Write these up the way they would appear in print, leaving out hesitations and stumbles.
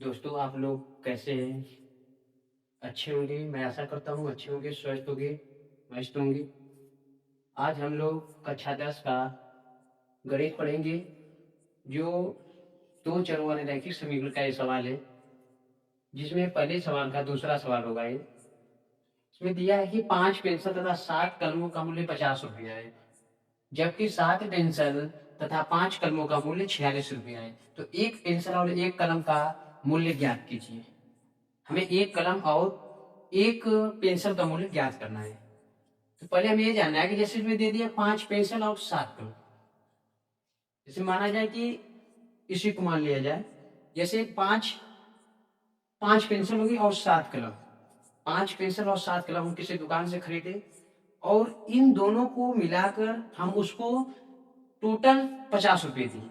दोस्तों, आप लोग कैसे हैं? अच्छे होंगे, मैं आशा करता हूँ अच्छे होंगे, स्वस्थ होंगे, मस्त होंगे। आज हम लोग कक्षा 10 का गणित पढ़ेंगे, जो 2 चरों वाले रैखिक समीकरण का ये सवाल है, जिसमें पहले सवाल का दूसरा सवाल होगा ये। इसमें दिया है कि 5 पेंसिल तथा 7 कलमों का मूल्य 50 रुपया है, जबकि 7 पेंसिल तथा 5 कलमों का मूल्य 46 रुपया है। तो एक पेंसिल और एक कलम का मूल्य ज्ञात कीजिए। हमें एक कलम और एक पेंसिल का मूल्य ज्ञात करना है। तो पहले हमें ये जानना है कि जैसे इसमें दे दिया 5 पेंसिल और 7 कलम। जैसे माना जाए कि इसी को मान लिया जाए, जैसे पांच पांच पेंसिल होगी और 7 कलम। 5 पेंसिल और 7 कलम हम किसी दुकान से खरीदे और इन दोनों को मिलाकर हम उसको टोटल 50 रुपए दिए।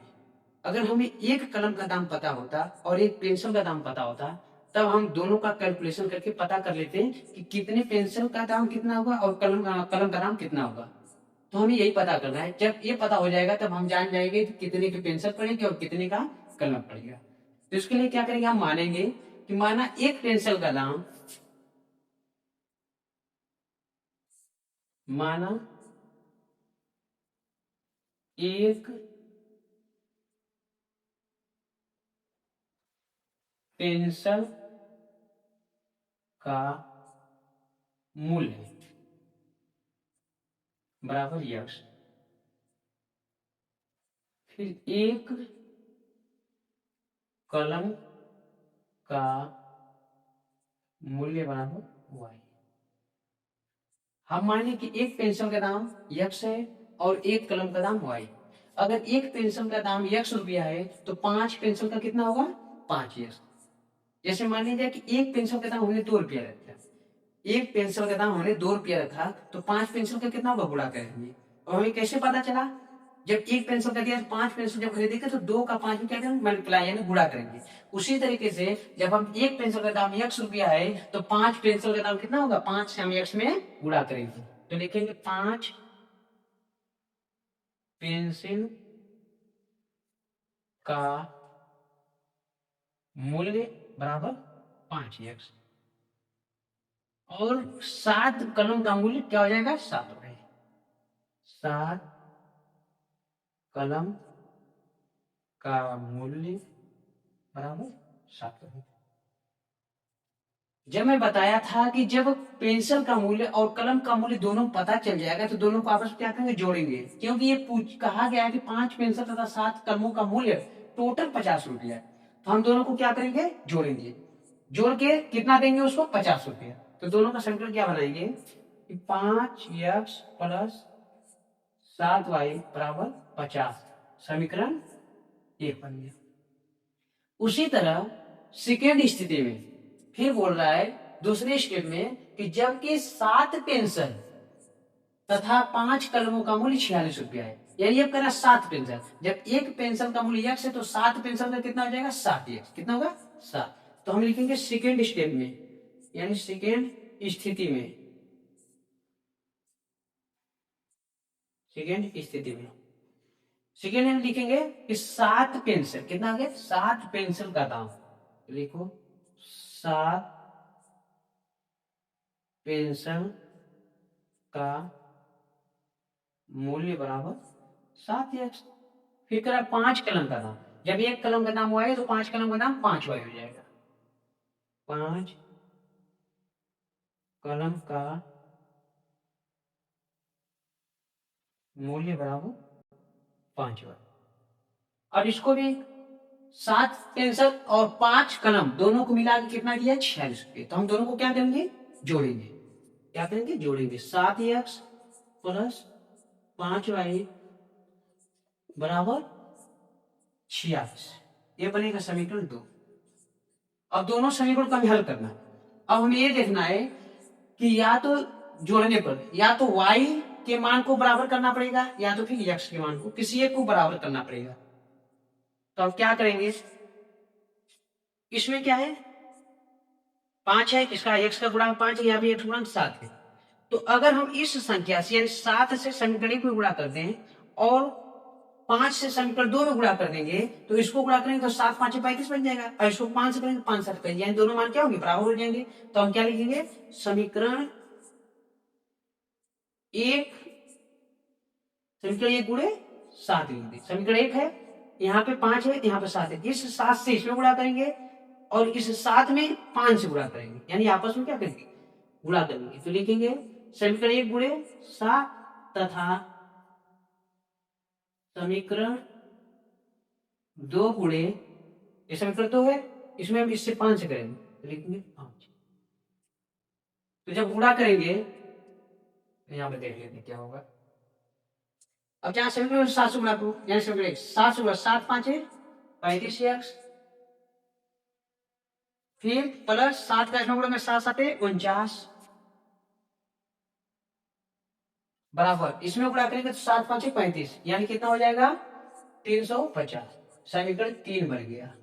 अगर हमें एक कलम का दाम पता होता और एक पेंसिल का दाम पता होता, तब हम दोनों का कैलकुलेशन करके पता कर लेते कि कितने पेंसिल का दाम कितना होगा और कलम का दाम कितना होगा। तो हमें यही पता करना है। जब ये पता हो जाएगा तब हम जान जाएंगे कि कितने की पेंसिल पड़ेगी और कितने का कलम पड़ेगा। तो इसके लिए क्या करेंगे, हम मानेंगे कि माना एक पेंसिल का दाम, माना एक पेंसिल का मूल्य बराबर यक्स, फिर एक कलम का मूल्य बराबर वाई। हम माने कि एक पेंसिल का दाम यक्स है और एक कलम का दाम वाई। अगर एक पेंसिल का दाम यक्स रुपया है तो 5 पेंसिल का कितना होगा, 5 यक्स। जैसे मान लीजिए कि एक पेंसिल का दाम हमने 2 रुपया रखा, एक पेंसिल का दाम हमने 2 रुपया रखा, तो 5 पेंसिल का कितना होगा, गुणा करेंगे। और हमें कैसे पता चला, जब एक पेंसिल का दिया 5 पेंसिल जब खरीदेंगे तो 2 का 5 में क्या करेंगे, मल्टीप्लाई यानी गुणा करेंगे। उसी तरीके से जब हम एक पेंसिल का दाम यक्स रुपया है तो 5 पेंसिल का दाम कितना होगा, 5 से हम यक्स में गुणा करेंगे। तो लिखेंगे 5 पेंसिल का मूल्य बराबर 5 यक्स, और 7 कलम का मूल्य क्या हो जाएगा, 7 रुपए। 7 कलम का मूल्य बराबर 7 रुपए। जब मैं बताया था कि जब पेंसिल का मूल्य और कलम का मूल्य दोनों पता चल जाएगा तो दोनों को आपस में क्या करेंगे, जोड़ेंगे। क्योंकि ये कहा गया है कि 5 पेंसिल तथा 7 कलमों का मूल्य टोटल 50 रुपया है। तो हम दोनों को क्या करेंगे, जोड़ेंगे। जोड़ के कितना देंगे उसको, 50 रुपया। तो दोनों का समीकरण क्या बनाएंगे कि 5x प्लस 7y बराबर 50। समीकरण 1 बन गया। उसी तरह सेकेंड स्थिति में फिर बोल रहा है दूसरे स्टेप में कि जबकि 7 पेंसिल तथा 5 कलमों का मूल्य 46 रुपया है, यानी अब करा 7 पेंसिल। जब एक पेंसिल का मूल्य यक्स है तो 7 पेंसिल का कितना हो जाएगा, 7 यक्स। कितना होगा, 7। तो हम लिखेंगे सेकेंड स्टेप में, यानी सेकेंड स्थिति में, सेकेंड स्थिति में सेकेंड में लिखेंगे कि 7 पेंसिल कितना हो गया, 7 पेंसिल का दाम लिखो, 7 पेंसिल का मूल्य बराबर 7 एक्स। फिर करा 5 कलम का दाम, जब एक कलम का दाम वाई तो 5 कलम का दाम 5 वाई हो जाएगा। 5 कलम का मूल्य बराबर 5 वाई। अब इसको भी 7 पेंसिल और 5 कलम दोनों को मिला के कितना दिया, 46 रुपये। तो हम दोनों को क्या करेंगे, जोड़ेंगे। क्या करेंगे, जोड़ेंगे। 7 एक्स प्लस 5 वाई बराबर 46। ये बनेगा समीकरण 2। अब दोनों समीकरण को हमें हल करना है। अब हमें ये देखना है कि या तो जोड़ने पर या तो y के मान को बराबर करना पड़ेगा या तो फिर x के मान को, किसी एक को बराबर करना पड़ेगा। तो अब क्या करेंगे, इसमें क्या है, 5 है, इसका x का गुणांक 5 है, यहाँ भी x गुणांक 7 है। तो अगर हम इस संख्या से यानी 7 से समीकरण को गुणा करते हैं और 5 से समीकरण 2 में गुणा कर देंगे तो इसको गुणा करेंगे तो 7 5 35 बन जाएगा, और इसको 5 से करेंगे 5 7 यानी दोनों मान क्या होंगे, बराबर हो जाएंगे। तो हम क्या लिखेंगे, समीकरण 1 गुणे 7 लिख दें। समीकरण 1 है, यहाँ पे 5 है, यहाँ पे 7 है, इस 7 से इसमें गुणा करेंगे और इस 7 में 5 से गुणा करेंगे, यानी आपस में क्या करेंगे, गुणा करेंगे। तो लिखेंगे समीकरण 1 गुणे 7 तथा समीकरण 2 गुणे, ये समीकरण 2 है, इसमें हम इससे 5 से करेंगे तो लिखेंगे 5। तो जब गुणा करेंगे तो यहाँ पे देख लेते हैं क्या होगा। अब जहां समीकरण 7 से गुणा करो, यहाँ समीकरण 7 से गुणा, 7 5 35 एक्स, फिर प्लस 7 का इसमें गुणा में 7 7 49 बराबर, इसमें गुणा करेंगे तो 7 5 35, यानी कितना हो जाएगा 350। समीकरण 3 बन गया।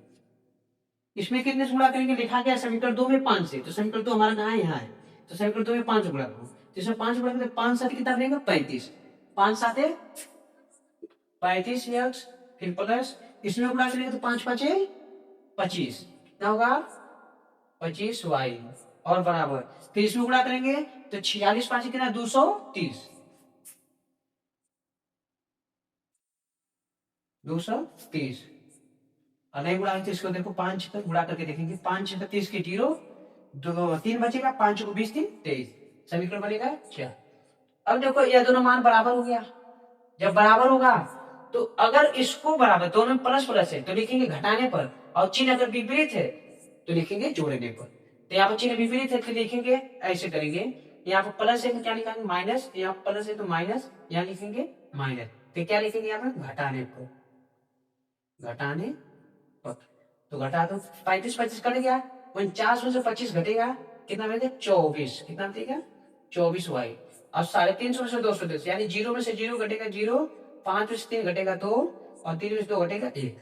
इसमें कितने से गुणा करेंगे, लिखा गया समीकरण 2 में 5 से, तो समीकरण 2 हमारा कहाँ है, यहाँ है, तो समीकरण 2 में 5 से गुणा करो, तो इसमें 5 गुणा करेंगे 5 7 कितना बनेगा 35, 5 7 35 एक्स, फिर प्लस इसमें गुणा करेंगे तो 5 5 25, कितना होगा 25 वाई, और बराबर, फिर इसमें गुणा करेंगे तो 46 5 कितना 230, 230, और नहीं गुणा तो इसको देखो 5 तक गुणा करके देखेंगे, 5 6 30 के 0, 2 3 बचेगा, 5 को 20 3 23, समीकरण बनेगा 4। अब देखो ये दोनों मान बराबर हो गया, जब बराबर होगा तो अगर इसको बराबर, दोनों में प्लस प्लस है तो लिखेंगे घटाने पर, और चिन्ह अगर विपरीत है तो लिखेंगे जोड़ने पर। तो यहाँ पर चिन्ह विपरीत है तो लिखेंगे ऐसे करेंगे, यहाँ पर प्लस है तो क्या लिखेंगे माइनस, यहाँ पर प्लस है तो माइनस, यहाँ लिखेंगे माइनस, तो क्या लिखेंगे यहाँ पर घटाने पर, घटाने पर। तो घटा दो, 35 25 कट गया, 49 में से 25 घटेगा, कितना बचेगा 24, कितना बचेगा 24 वाई, और 350 में से 210, यानी 0 में से 0 घटेगा 0, 5 में से 3 घटेगा 2, और 3 में से 2 घटेगा 1।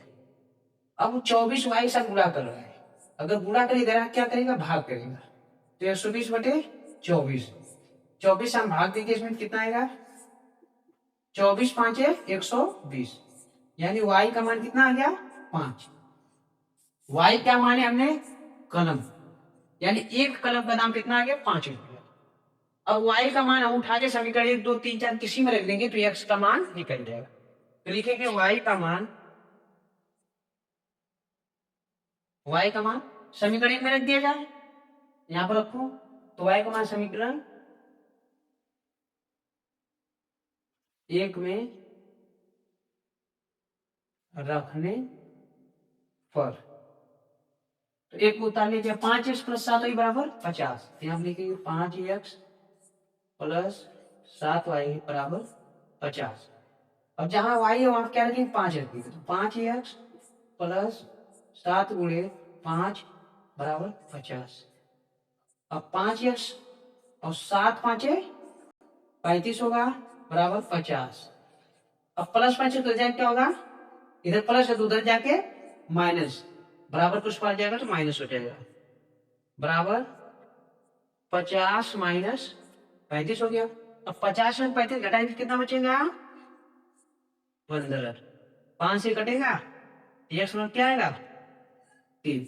अब 24 वाई से गुणा कर रहा है, अगर गुणा कर इधर क्या करेगा, भाग करेगा, तो 120 बटे 24, 24 हम भाग देंगे, इसमें कितना आएगा 24 5 120, यानी वाई का मान कितना आ गया 5। वाई क्या माने हमने, कलम, यानी एक कलम का दाम कितना आ गया 5 रुपया। अब वाई का मान हम उठा के समीकरण 1 2 3 4 किसी में रख देंगे तो एक्स का मान निकल जाएगा। तो लिखेंगे वाई का मान, वाई का मान समीकरण 1 में रख दिया जाए, यहां पर रखो, तो वाई का मान समीकरण 1 में रखने पर, तो 1 को उतार लीजिए, 5x प्लस 7y बराबर 50, यहाँ लिखेंगे 5x प्लस 7y बराबर 50। अब जहां y है वहां क्या रखेंगे 5 रखेंगे, तो 5x प्लस 7 गुणे 5 बराबर 50। अब 5x और 7 5 35 होगा बराबर 50। अब प्लस 5 तो जाए क्या होगा, इधर प्लस है तो उधर जाके माइनस, बराबर कुछ पार जाएगा तो माइनस हो जाएगा, बराबर 50 माइनस 35 हो गया। अब 50 में 35 घटाएंगे कितना बचेगा 15, 5 से कटेगा, x क्या आएगा 3,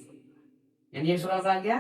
यानी x बराबर आ गया